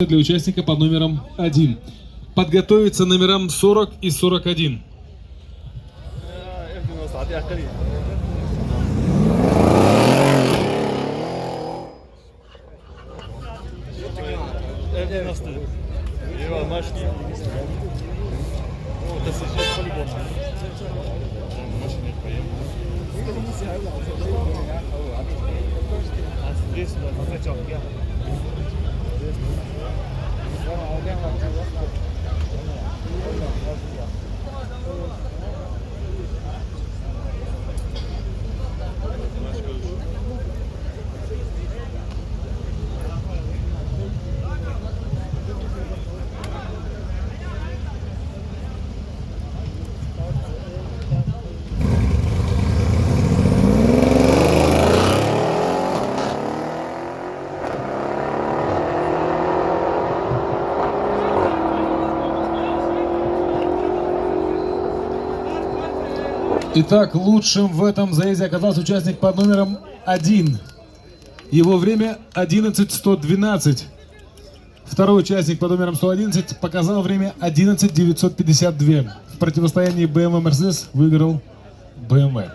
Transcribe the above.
Для участника под номером 1. Подготовиться номерам 40 и 41. Итак, лучшим в этом заезде оказался участник под номером 1. Его время 11:112. Второй участник под номером 111 показал время 11:952. В противостоянии BMW Mercedes выиграл BMW.